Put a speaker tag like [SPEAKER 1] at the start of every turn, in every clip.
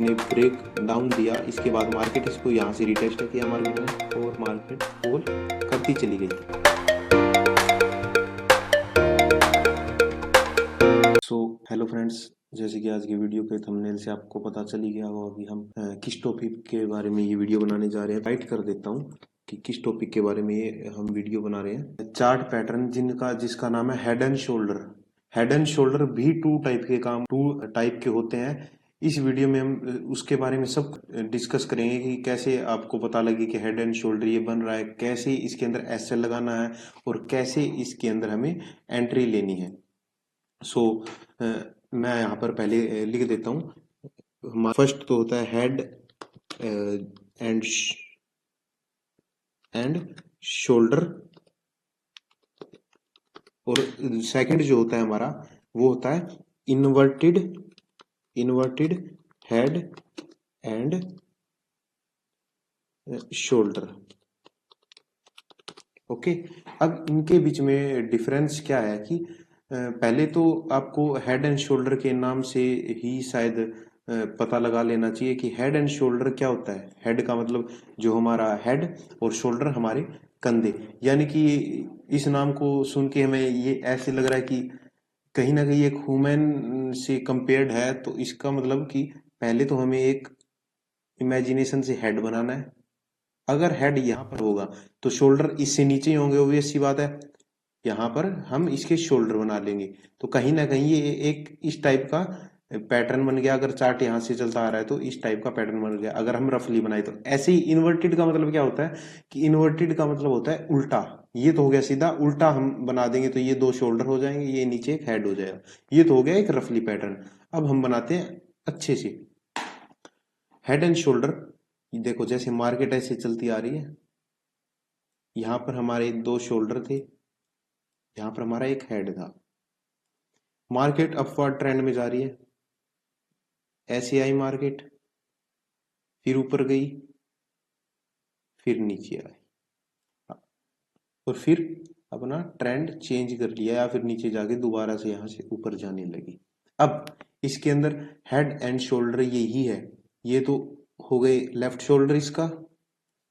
[SPEAKER 1] ने break down दिया, इसके बाद मार्केट इसको यहाँ से रिटेस्ट किया मार्केट ने और मार्केट फॉल करती चली गई। हेलो फ्रेंड्स, जैसे कि आज की वीडियो के थंबनेल से आपको पता चल ही गया होगा कि हम किस टॉपिक के बारे में ये वीडियो बनाने जा रहे हैं। राइट कर देता हूँ कि किस टॉपिक के बारे में ये हम वीडियो बना रहे हैं। चार्ट पैटर्न जिसका नाम है head and shoulder. Head and shoulder भी टू टाइप के होते हैं। इस वीडियो में हम उसके बारे में सब डिस्कस करेंगे कि कैसे आपको पता लगे कि हेड एंड शोल्डर ये बन रहा है, कैसे इसके अंदर एसएल लगाना है और कैसे इसके अंदर हमें एंट्री लेनी है। मैं यहाँ पर पहले लिख देता हूँ। फर्स्ट तो होता है हेड एंड शोल्डर और सेकंड जो होता है हमारा वो होता है inverted head and shoulder. Okay, अब इनके बीच में डिफरेंस क्या है कि पहले तो आपको हेड एंड शोल्डर के नाम से ही शायद पता लगा लेना चाहिए कि हेड एंड शोल्डर क्या होता है। हेड का मतलब जो हमारा हेड और शोल्डर हमारे कंधे, यानी कि इस नाम को सुन के हमें ये ऐसे लग रहा है कि कहीं ना कहीं एक ह्यूमन से कंपेयर्ड है। तो इसका मतलब कि पहले तो हमें एक इमेजिनेशन से हेड बनाना है। अगर हेड यहाँ पर होगा तो शोल्डर इससे नीचे ही होंगे, ऑब्वियस सी बात है। यहाँ पर हम इसके शोल्डर बना लेंगे तो कहीं ना कहीं ये एक इस टाइप का पैटर्न बन गया। अगर चार्ट यहाँ से चलता आ रहा है तो इस टाइप का पैटर्न बन गया। अगर हम रफली बनाए तो ऐसे ही इन्वर्टेड का मतलब क्या होता है कि इन्वर्टेड का मतलब होता है उल्टा। ये तो हो गया सीधा उल्टा, हम बना देंगे तो ये दो शोल्डर हो जाएंगे, ये नीचे एक हेड हो जाएगा। ये तो हो गया एक रफली पैटर्न। अब हम बनाते हैं अच्छे से हेड एंड शोल्डर। देखो जैसे मार्केट ऐसे चलती आ रही है, यहाँ पर हमारे दो शोल्डर थे, यहाँ पर हमारा एक हेड था। मार्केट अपवर्ड ट्रेंड में जा रही है, ऐसे आई मार्केट, फिर ऊपर गई, फिर नीचे आई और फिर अपना ट्रेंड चेंज कर लिया या फिर नीचे जाके दोबारा से यहां से ऊपर जाने लगी। अब इसके अंदर हेड एंड शोल्डर यही है। ये तो हो गए लेफ्ट शोल्डर, इसका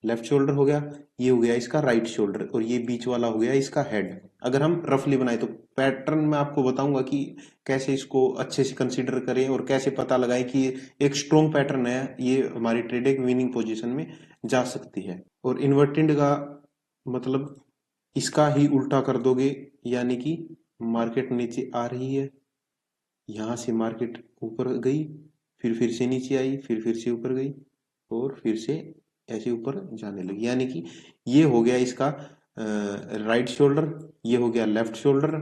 [SPEAKER 1] लेफ्ट शोल्डर हो गया, ये हो गया इसका राइट शोल्डर और ये बीच वाला हो गया इसका हेड। अगर हम रफली बनाए तो पैटर्न मैं आपको बताऊंगा कि कैसे इसको अच्छे से कंसीडर करें और कैसे पता लगाएं कि एक स्ट्रॉन्ग पैटर्न है, ये हमारी ट्रेड एक विनिंग पोजीशन में जा सकती है। और इन्वर्टेड का मतलब इसका ही उल्टा कर दोगे, यानी कि मार्केट नीचे आ रही है, यहां से मार्केट ऊपर गई, फिर से नीचे आई, फिर से ऊपर गई और फिर से ऐसे ऊपर जाने लगी। यानी कि ये हो गया इसका राइट शोल्डर, ये हो गया लेफ्ट शोल्डर,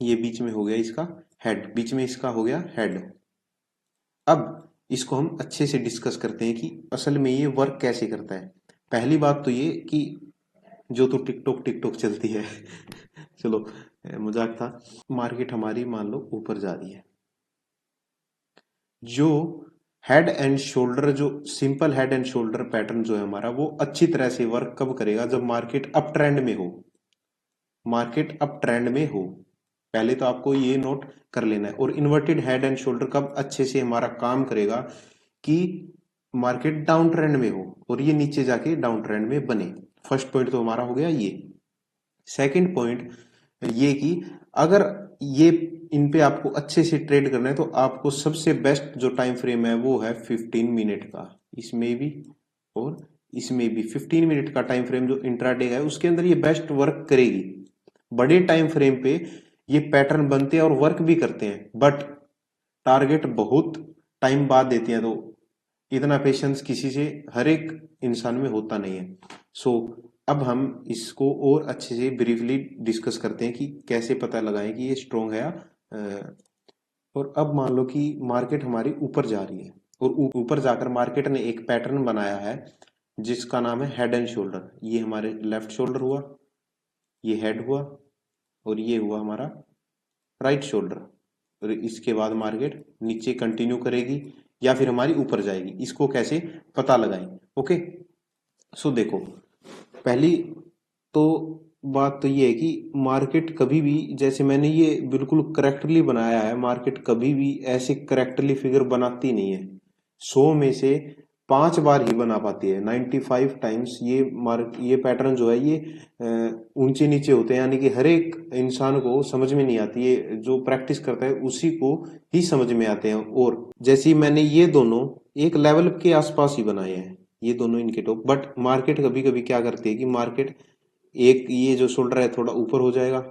[SPEAKER 1] ये बीच में हो गया इसका हेड, बीच में इसका हो गया हेड। अब इसको हम अच्छे से डिस्कस करते हैं कि असल में ये वर्क कैसे करता है। पहली बात तो ये कि जो तो टिकटॉक टिकटॉक चलती है चलो मजाक था। मार्केट हमारी मान लो ऊपर जा रही है, जो हेड एंड शोल्डर, जो simple head and shoulder pattern जो है हमारा, वो अच्छी तरह से वर्क कब करेगा, जब मार्केट अप ट्रेंड में हो। मार्केट अप ट्रेंड में हो, पहले तो आपको ये नोट कर लेना है। और इन्वर्टेड हेड एंड शोल्डर कब अच्छे से हमारा काम करेगा कि मार्केट डाउन ट्रेंड में हो और ये नीचे जाके डाउन ट्रेंड में बने। फर्स्ट पॉइंट तो हमारा हो गया ये। सेकंड पॉइंट ये कि अगर ये इन पे आपको अच्छे से ट्रेड करना है तो आपको सबसे बेस्ट जो टाइम फ्रेम है वो है 15 मिनट का। इसमें भी और इसमें भी 15 मिनट का टाइम फ्रेम जो इंट्राडे है उसके अंदर ये बेस्ट वर्क करेगी। बड़े टाइम फ्रेम पे ये पैटर्न बनते हैं और वर्क भी करते हैं, बट टारगेट बहुत टाइम बाद देते हैं, तो इतना पेशेंस किसी से हर एक इंसान में होता नहीं है। अब हम इसको और अच्छे से ब्रीफली डिस्कस करते हैं कि कैसे पता लगाएं कि ये स्ट्रॉन्ग है या और अब मान लो कि मार्केट हमारी ऊपर जा रही है और ऊपर जाकर मार्केट ने एक पैटर्न बनाया है जिसका नाम है हेड एंड शोल्डर। ये हमारे लेफ्ट शोल्डर हुआ, ये हेड हुआ और ये हुआ हमारा राइट शोल्डर। और इसके बाद मार्केट नीचे कंटिन्यू करेगी या फिर हमारी ऊपर जाएगी, इसको कैसे पता लगाएं। ओके, देखो पहली तो बात तो ये है कि मार्केट कभी भी, जैसे मैंने ये बिल्कुल करेक्टली बनाया है, मार्केट कभी भी ऐसे करेक्टली फिगर बनाती नहीं है। 100 में से 5 बार ही बना पाती है। 95 टाइम्स ये पैटर्न जो है ये ऊंचे नीचे होते हैं, यानी कि हर एक इंसान को समझ में नहीं आती, ये जो प्रैक्टिस करता है उसी को ही समझ में आते हैं। और जैसे ही मैंने ये दोनों एक लेवल के आसपास ही बनाए हैं, ये दोनों इनके टॉप, बट मार्केट कभी कभी क्या करती है कि मार्केट एक ये जो शोल्डर है थोड़ा ऊपर हो जाएगा,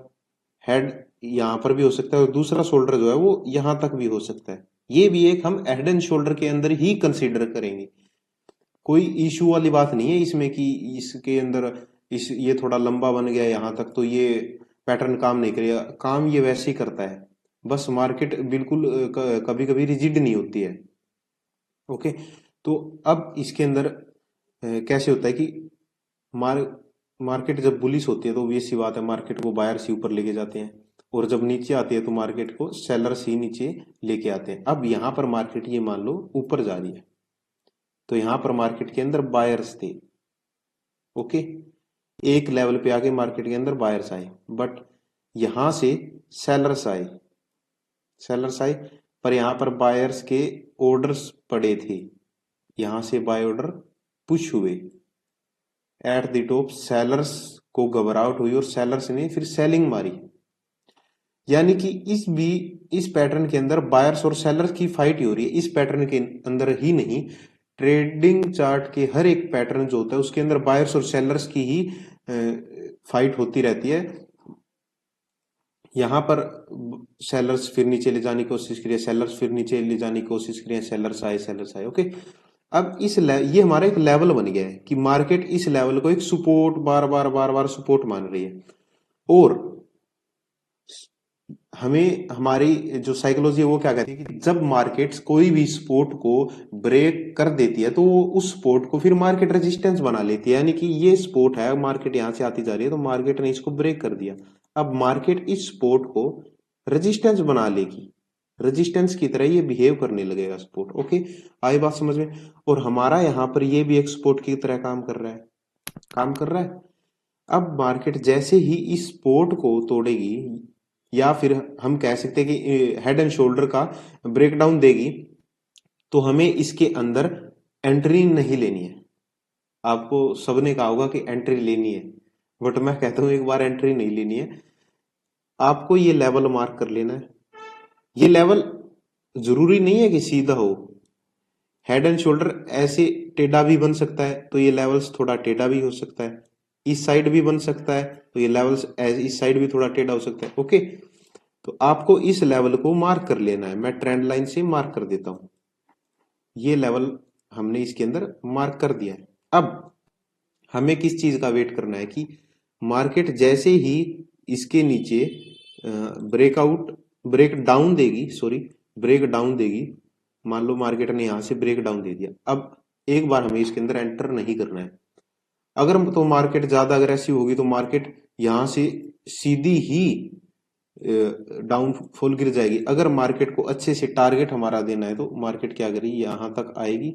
[SPEAKER 1] हेड यहाँ पर भी हो सकता है और दूसरा शोल्डर जो है वो यहाँ तक भी हो सकता है। ये भी एक हम हेड एंड शोल्डर के अंदर ही कंसीडर करेंगे। कोई इशू वाली बात नहीं है इसमें कि इसके अंदर इस ये थोड़ा लंबा बन गया यहाँ तक तो ये पैटर्न काम नहीं करेगा, काम ये वैसे ही करता है। बस मार्केट बिल्कुल कभी कभी रिजिड नहीं होती है। ओके, तो अब इसके अंदर कैसे होता है कि मार मार्केट जब बुलिश होती है तो obvious सी बात है मार्केट को बायर्स ही ऊपर लेके जाते हैं, और जब नीचे आती है तो मार्केट को सेलर्स ही नीचे लेके आते हैं। अब यहाँ पर मार्केट ये मान लो ऊपर जा रही है, तो यहाँ पर मार्केट के अंदर बायर्स थे। ओके, एक लेवल पे आके मार्केट के अंदर बायर्स आए, बट यहां से सेलर्स आए, पर यहां पर बायर्स के ऑर्डर्स पड़े थे, यहां से बाय ऑर्डर पुश हुए। एट द टॉप सेलर्स को घबराहट हुई और सेलर्स ने फिर सेलिंग मारी। यानी कि इस पैटर्न के अंदर बायर्स और सेलर्स की फाइट ही हो रही है। इस पैटर्न के अंदर ही नहीं, ट्रेडिंग चार्ट के हर एक पैटर्न जो होता है उसके अंदर बायर्स और सेलर्स की ही फाइट होती रहती है। यहाँ पर सेलर्स फिर नीचे ले जाने की कोशिश करिए, सेलर्स फिर नीचे ले जाने की कोशिश करिए, सेलर्स आए। ओके, अब ये हमारा एक लेवल बन गया है कि मार्केट इस लेवल को एक सपोर्ट बार बार सपोर्ट मान रही है। और हमें हमारी जो साइकोलॉजी है वो क्या कहती है कि जब मार्केट्स कोई भी सपोर्ट को ब्रेक कर देती है तो वो उस सपोर्ट को फिर मार्केट रेजिस्टेंस बना लेती है। यानी कि ये सपोर्ट है, मार्केट यहां से आती जा रही है तो मार्केट ने इसको ब्रेक कर दिया, अब मार्केट इस सपोर्ट को रेजिस्टेंस बना लेगी, रेजिस्टेंस की तरह ये बिहेव करने लगेगा सपोर्ट। ओके, आई बात समझ में? और हमारा यहाँ पर ये भी एक सपोर्ट की तरह काम कर रहा है, काम कर रहा है। अब मार्केट जैसे ही इस सपोर्ट को तोड़ेगी, या फिर हम कह सकते हैं कि हेड एंड शोल्डर का ब्रेकडाउन देगी, तो हमें इसके अंदर एंट्री नहीं लेनी है। आपको सबने कहा होगा कि एंट्री लेनी है, बट मैं कहता हूं एक बार एंट्री नहीं लेनी है, आपको ये लेवल मार्क कर लेना है। ये लेवल जरूरी नहीं है कि सीधा हो, हेड एंड शोल्डर ऐसे टेढ़ा भी बन सकता है तो ये लेवल्स थोड़ा टेढ़ा भी हो सकता है, इस साइड भी बन सकता है तो ये लेवल्स इस साइड भी थोड़ा टेढ़ा हो सकता है। ओके, तो आपको इस लेवल को मार्क कर लेना है। मैं ट्रेंड लाइन से मार्क कर देता हूं, ये लेवल हमने इसके अंदर मार्क कर दिया है। अब हमें किस चीज का वेट करना है कि मार्केट जैसे ही इसके नीचे ब्रेक डाउन देगी, ब्रेक डाउन देगी, मान लो मार्केट ने यहां से ब्रेक डाउन दे दिया, अब एक बार हमें इसके अंदर एंटर नहीं करना है। अगर तो मार्केट ज्यादा अग्रेसिव होगी तो मार्केट यहां से सीधी ही डाउनफॉल गिर जाएगी। अगर मार्केट को अच्छे से टारगेट हमारा देना है तो मार्केट क्या करेगी, यहां तक आएगी,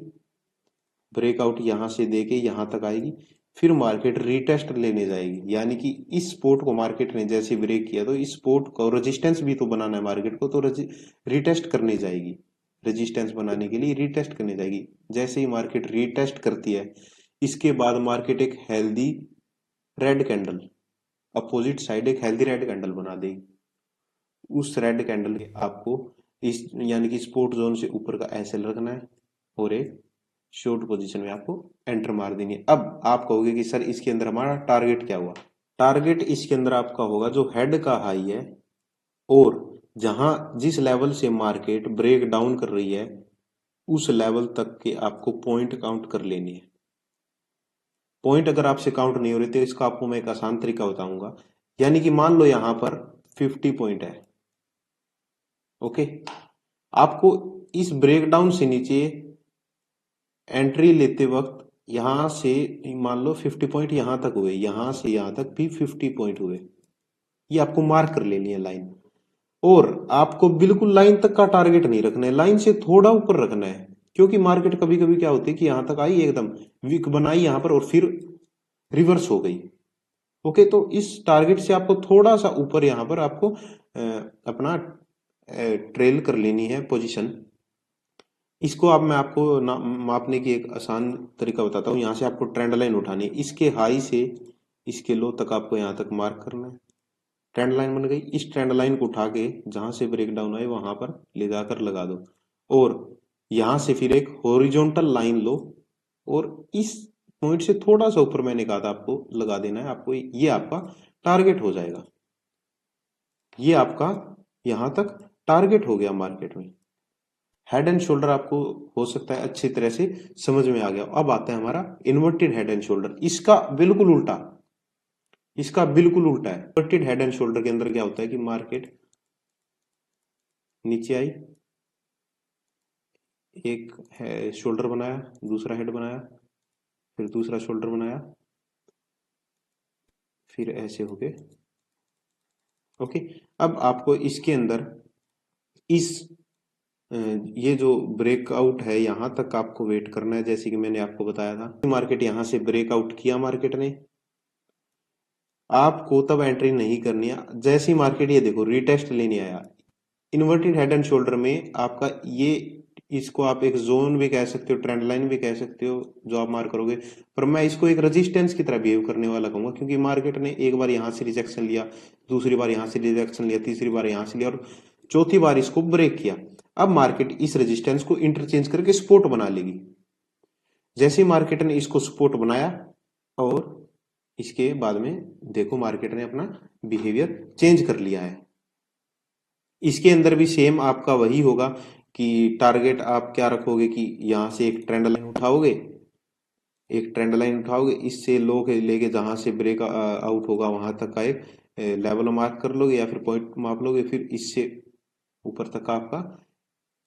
[SPEAKER 1] ब्रेकआउट यहां से देके यहां तक आएगी, फिर मार्केट रीटेस्ट लेने जाएगी। यानी कि इस सपोर्ट को मार्केट ने जैसे ब्रेक किया तो इस सपोर्ट को रेजिस्टेंस भी तो बनाना है मार्केट को, तो रीटेस्ट करने जाएगी, रेजिस्टेंस बनाने के लिए रीटेस्ट करने जाएगी। जैसे ही मार्केट रीटेस्ट करती है, इसके बाद मार्केट एक healthy red candle, opposite side एक हेल्दी रेड कैंडल बना देगी। उस रेड कैंडल के आपको इस यानी कि सपोर्ट जोन से ऊपर का एसएल रखना है और एक शॉर्ट पोजीशन में आपको एंटर मार देनी है। अब आप कहोगे कि सर इसके अंदर हमारा टारगेट क्या हुआ? टारगेट इसके अंदर आपका होगा जो हेड का हाई है और जहां जिस लेवल से मार्केट ब्रेक डाउन कर रही है उस लेवल तक के आपको पॉइंट काउंट कर लेनी है। पॉइंट अगर आपसे काउंट नहीं हो रहे तो इसका आपको मैं एक आसान तरीका बताऊंगा। यानी कि मान लो यहां पर 50 पॉइंट है। ओके, आपको इस ब्रेकडाउन से नीचे एंट्री लेते वक्त यहां से मान लो 50 पॉइंट यहां तक हुए, यहां से यहां तक भी 50 पॉइंट हुए, ये आपको मार्क कर लेनी है लाइन। और आपको बिल्कुल लाइन तक का टारगेट नहीं रखना है, लाइन से थोड़ा ऊपर रखना है, क्योंकि मार्केट कभी कभी क्या होती है कि यहां तक आई एकदम वीक बनाई यहां पर और फिर रिवर्स हो गई। ओके, तो इस टारगेट से आपको थोड़ा सा ऊपर यहां पर आपको अपना ट्रेल कर लेनी है पोजीशन। इसको अब मैं आपको मापने की एक आसान तरीका बताता हूँ। यहाँ से आपको ट्रेंड लाइन उठानी है, इसके हाई से इसके लो तक आपको यहाँ तक मार्क करना है। ट्रेंड लाइन बन गई। इस ट्रेंड लाइन को उठा के जहां से ब्रेक डाउन आए वहां पर ले जाकर लगा दो, और यहां से फिर एक हॉरिजॉन्टल लाइन लो और इस पॉइंट से थोड़ा सा ऊपर मैंने कहा था आपको लगा देना है। आपको ये आपका टारगेट हो जाएगा। ये आपका यहां तक टारगेट हो गया मार्केट में। हेड एंड शोल्डर आपको हो सकता है अच्छी तरह से समझ में आ गया। अब आता है हमारा इन्वर्टेड हेड एंड शोल्डर। इसका बिल्कुल उल्टा है। इन्वर्टेड हेड एंड शोल्डर के अंदर क्या होता है कि मार्केट नीचे आई, एक है शोल्डर बनाया, दूसरा हेड बनाया, फिर दूसरा शोल्डर बनाया, फिर ऐसे हो गए। ओके। अब आपको इसके अंदर इस ये जो ब्रेकआउट है यहां तक आपको वेट करना है, जैसे कि मैंने आपको बताया था। मार्केट यहां से ब्रेकआउट किया मार्केट ने, आपको तब एंट्री नहीं करनी है। जैसी मार्केट ये देखो रीटेस्ट लेने आया, इन्वर्टेड हेड एंड शोल्डर में आपका ये, इसको आप एक जोन भी कह सकते हो, ट्रेंड लाइन भी कह सकते हो जो आप मार्क करोगे, पर मैं इसको एक रेजिस्टेंस की तरह बिहेव करने वाला कहूंगा, क्योंकि मार्केट ने एक बार यहां से रिजेक्शन लिया, दूसरी बार यहां से रिजेक्शन लिया, तीसरी बार यहां से लिया और चौथी बार इसको ब्रेक किया। अब मार्केट इस रेजिस्टेंस को इंटरचेंज करके सपोर्ट बना लेगी। जैसे मार्केट ने इसको सपोर्ट बनाया और इसके बाद में देखो मार्केट ने अपना बिहेवियर चेंज कर लिया है। इसके अंदर भी सेम आपका वही होगा कि टारगेट आप क्या रखोगे कि यहां से एक ट्रेंड लाइन उठाओगे, एक ट्रेंड लाइन उठाओगे, इससे लो के लेके जहां से ब्रेक आउट होगा वहां तक का एक लेवल मार्क कर लोगे या फिर पॉइंट माप लोगे, फिर इससे ऊपर तक का आपका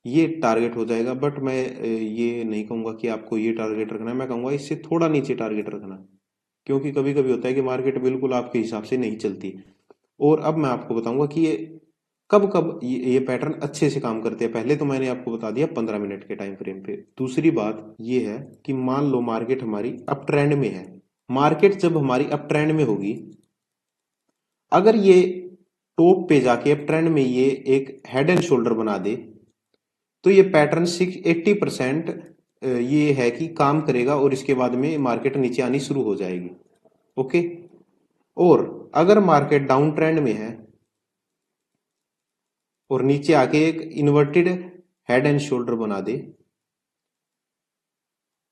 [SPEAKER 1] ये टारगेट हो जाएगा। बट मैं ये नहीं कहूंगा कि आपको ये टारगेट रखना है, मैं कहूंगा इससे थोड़ा नीचे टारगेट रखना, क्योंकि कभी कभी होता है कि मार्केट बिल्कुल आपके हिसाब से नहीं चलती। और अब मैं आपको बताऊंगा कि ये कब कब ये पैटर्न अच्छे से काम करते हैं। पहले तो मैंने आपको बता दिया 15 मिनट के टाइम फ्रेम पे। दूसरी बात ये है कि मान लो मार्केट हमारी अप ट्रेंड में है, मार्केट जब हमारी अप ट्रेंड में होगी, अगर ये टॉप पे जाके अप ट्रेंड में ये एक हेड एंड शोल्डर बना दे, तो ये पैटर्न 80% ये है कि काम करेगा और इसके बाद में मार्केट नीचे आनी शुरू हो जाएगी। ओके। और अगर मार्केट डाउन ट्रेंड में है और नीचे आके एक इन्वर्टेड हेड एंड शोल्डर बना दे,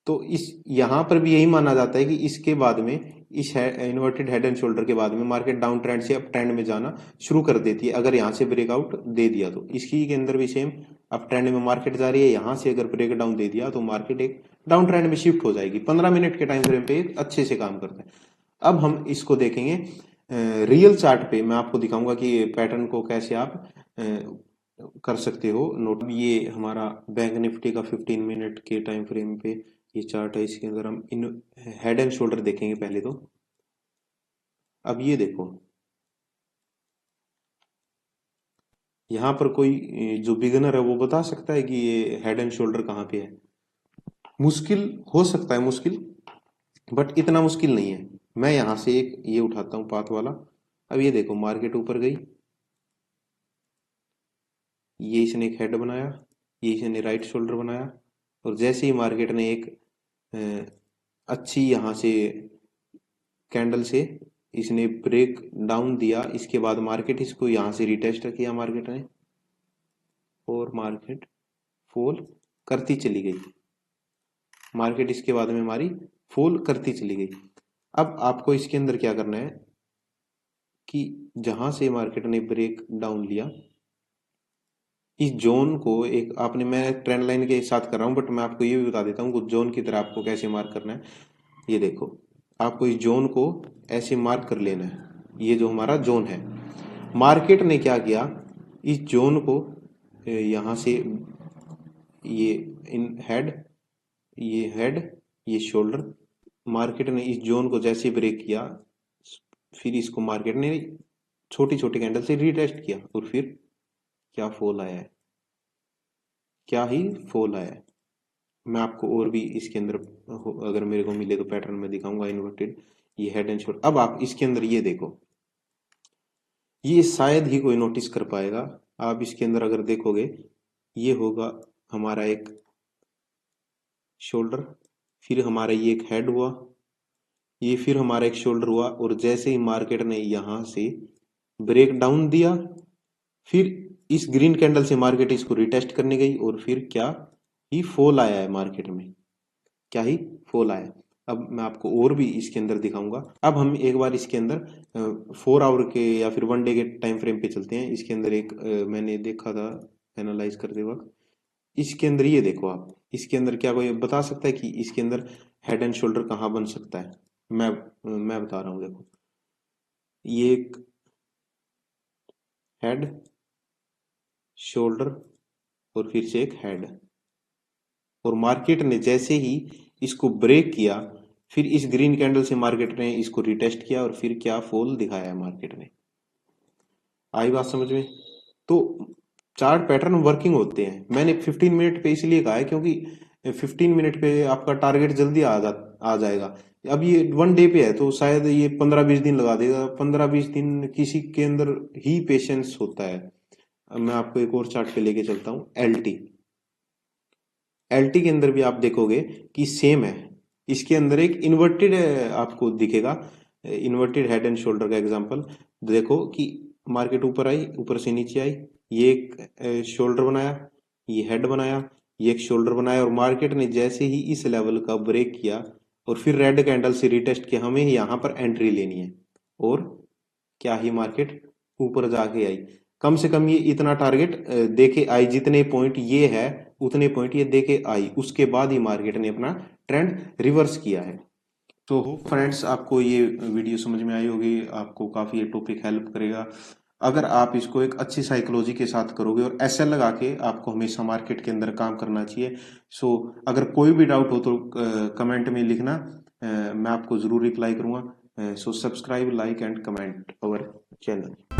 [SPEAKER 1] तो इस यहां पर भी यही माना जाता है कि इसके बाद में इस इन्वर्टेड हेड एंड शोल्डर के बाद में मार्केट डाउन ट्रेंड से अप ट्रेंड में जाना शुरू कर देती है। अगर यहां से ब्रेकआउट दे दिया तो इसकी के अंदर भी सेम अप ट्रेंड में मार्केट जा रही है, यहां से अगर ब्रेक डाउन दे दिया तो मार्केट एक डाउन ट्रेंड में शिफ्ट हो जाएगी। 15 मिनट के टाइम फ्रेम पे अच्छे से काम करता है। अब हम इसको देखेंगे रियल चार्ट पे। मैं आपको दिखाऊंगा कि पैटर्न को कैसे आप कर सकते हो नोट। ये हमारा बैंक निफ्टी का 15 मिनट के टाइम फ्रेम पे ये चार्ट है। इसके अंदर हम इन हेड एंड शोल्डर देखेंगे पहले तो। अब ये देखो, यहाँ पर कोई जो बिगिनर है वो बता सकता है कि ये हेड एंड शोल्डर कहाँ पे है? मुश्किल हो सकता है, मुश्किल, बट इतना मुश्किल नहीं है। मैं यहाँ से एक ये उठाता हूँ पाथ वाला। अब ये देखो मार्केट ऊपर गई, ये इसने एक हेड बनाया, ये इसने राइट शोल्डर बनाया, और जैसे ही मार्केट ने एक अच्छी यहाँ से कैंडल से इसने ब्रेक डाउन दिया, इसके बाद मार्केट इसको यहाँ से रिटेस्ट किया मार्केट ने, और मार्केट फॉल करती चली गई। मार्केट इसके बाद में हमारी फॉल करती चली गई। अब आपको इसके अंदर क्या करना है कि जहां से मार्केट ने ब्रेक डाउन लिया, इस जोन को एक आपने, मैं ट्रेंड लाइन के साथ कर रहा हूं बट मैं आपको ये भी बता देता हूँ कुछ जोन की तरह आपको कैसे मार्क करना है। ये देखो, आपको इस जोन को ऐसे मार्क कर लेना है। ये जो हमारा जोन है, मार्केट ने क्या किया, इस जोन को यहां से ये इन हेड, ये हेड, ये शोल्डर, मार्केट ने इस जोन को जैसे ब्रेक किया, फिर इसको मार्केट ने छोटी छोटी कैंडल से रीटेस्ट किया और फिर क्या फॉल आया है, क्या ही फॉल आया है। मैं आपको और भी इसके अंदर अगर मेरे को मिले तो पैटर्न में दिखाऊंगा इन्वर्टेड, ये हेड एंड शोल्डर। अब आप इसके अंदर ये देखो, ये शायद ही कोई नोटिस कर पाएगा। आप इसके अंदर अगर देखोगे, ये होगा हमारा एक शोल्डर, फिर हमारा ये एक हेड हुआ, ये फिर हमारा एक शोल्डर हुआ, और जैसे ही मार्केट ने यहां से ब्रेक डाउन दिया, फिर इस ग्रीन कैंडल से मार्केट इसको रिटेस्ट करने गई, और फिर क्या ही फॉल आया है मार्केट में, क्या ही फॉल आया। अब मैं आपको और भी इसके अंदर दिखाऊंगा। अब हम एक बार इसके अंदर 4 आवर के या फिर 1 डे के टाइम फ्रेम पे चलते हैं। इसके अंदर एक मैंने देखा था एनालाइज करते वक्त, इसके अंदर ये देखो आप, इसके अंदर क्या कोई बता सकता है कि इसके अंदर हेड एंड शोल्डर कहाँ बन सकता है? मैं बता रहा हूँ, देखो ये एक हेड, शोल्डर, और फिर से एक हेड, और मार्केट ने जैसे ही इसको ब्रेक किया, फिर इस ग्रीन कैंडल से मार्केट ने इसको रिटेस्ट किया, और फिर क्या फॉल दिखाया है मार्केट ने। आई बात समझ में? तो चार्ट पैटर्न वर्किंग होते हैं। मैंने 15 मिनट पे इसलिए कहा है क्योंकि 15 मिनट पे आपका टारगेट जल्दी आ जाएगा। अब ये 1 डे पे है तो शायद ये 15-20 दिन लगा देगा। 15-20 दिन किसी के अंदर ही पेशेंस होता है। अब मैं आपको एक और चार्ट पे लेके चलता हूँ, एलटी। एलटी के अंदर भी आप देखोगे कि सेम है। इसके अंदर एक इन्वर्टेड आपको दिखेगा, इन्वर्टेड हेड एंड शोल्डर का एग्जांपल देखो कि मार्केट ऊपर आई, ऊपर से नीचे आई, ये एक शोल्डर बनाया, ये हेड बनाया, ये एक शोल्डर बनाया, और मार्केट ने जैसे ही इस लेवल का ब्रेक किया और फिर रेड कैंडल से रिटेस्ट किया, हमें यहाँ पर एंट्री लेनी है, और क्या ही मार्केट ऊपर जाके आई। कम से कम ये इतना टारगेट देके आई, जितने पॉइंट ये है उतने पॉइंट ये देके आई, उसके बाद ही मार्केट ने अपना ट्रेंड रिवर्स किया है। तो फ्रेंड्स, आपको ये वीडियो समझ में आई होगी, आपको काफी ये टॉपिक हेल्प करेगा। अगर आप इसको एक अच्छी साइकोलॉजी के साथ करोगे और ऐसे लगा के आपको हमेशा मार्केट के अंदर काम करना चाहिए। सो अगर कोई भी डाउट हो तो कमेंट में लिखना, मैं आपको जरूर रिप्लाई करूंगा। So subscribe, like and comment our channel.